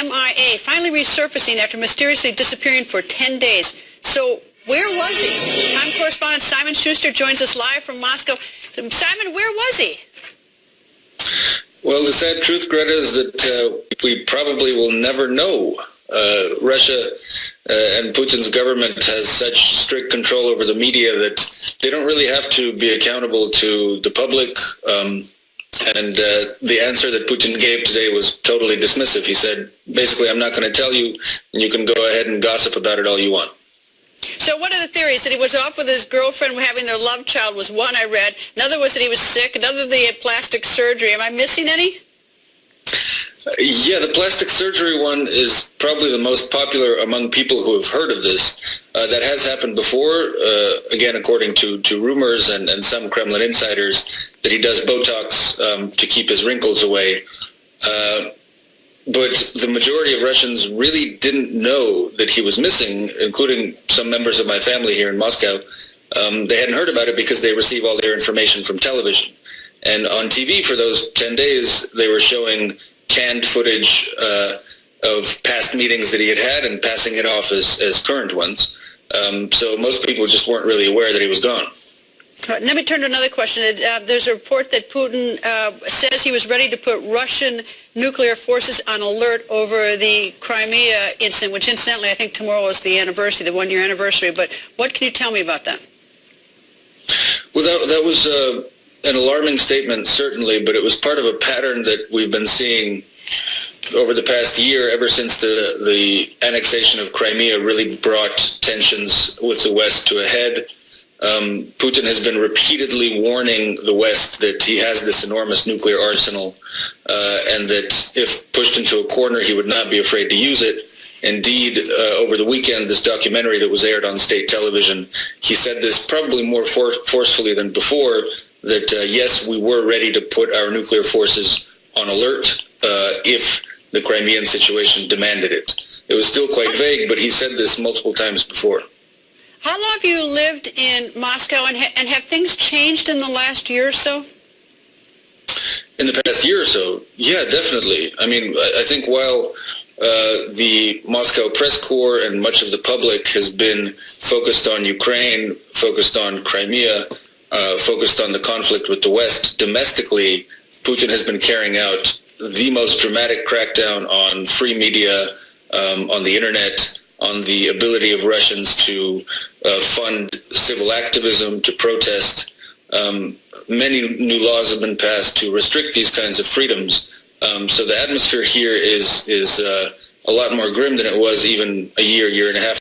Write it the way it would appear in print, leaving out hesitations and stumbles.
MIA, finally resurfacing after mysteriously disappearing for 10 days. So where was he? Time correspondent Simon Schuster joins us live from Moscow. Simon, where was he? Well, the sad truth, Greta, is that we probably will never know. Russia and Putin's government has such strict control over the media that they don't really have to be accountable to the public. And the answer that Putin gave today was totally dismissive. He said, basically, I'm not going to tell you, and you can go ahead and gossip about it all you want. So what are the theories? That he was off with his girlfriend having their love child was one I read. Another was that he was sick. Another that he had plastic surgery. Am I missing any? Yeah, the plastic surgery one is probably the most popular among people who have heard of this. That has happened before, again, according to rumors and some Kremlin insiders, that he does Botox to keep his wrinkles away. But the majority of Russians really didn't know that he was missing, including some members of my family here in Moscow. They hadn't heard about it because they receive all their information from television. And on TV for those 10 days, they were showing canned footage of past meetings that he had had and passing it off as current ones. So most people just weren't really aware that he was gone. Right, let me turn to another question. There's a report that Putin says he was ready to put Russian nuclear forces on alert over the Crimea incident, which incidentally I think tomorrow is the anniversary, the one-year anniversary. But what can you tell me about that? Well, that was an alarming statement, certainly, but it was part of a pattern that we've been seeing over the past year, ever since the annexation of Crimea really brought tensions with the West to a head. Putin has been repeatedly warning the West that he has this enormous nuclear arsenal and that if pushed into a corner, he would not be afraid to use it. Indeed, over the weekend, this documentary that was aired on state television, he said this probably more forcefully than before, that yes, we were ready to put our nuclear forces on alert if the Crimean situation demanded it. It was still quite vague, but he said this multiple times before. How long have you lived in Moscow, and have things changed in the last year or so? In the past year or so? Yeah, definitely. I mean, I think while the Moscow press corps and much of the public has been focused on Ukraine, focused on Crimea, focused on the conflict with the West domestically, Putin has been carrying out the most dramatic crackdown on free media, on the internet, on the ability of Russians to fund civil activism, to protest. Many new laws have been passed to restrict these kinds of freedoms. So the atmosphere here is a lot more grim than it was even a year and a half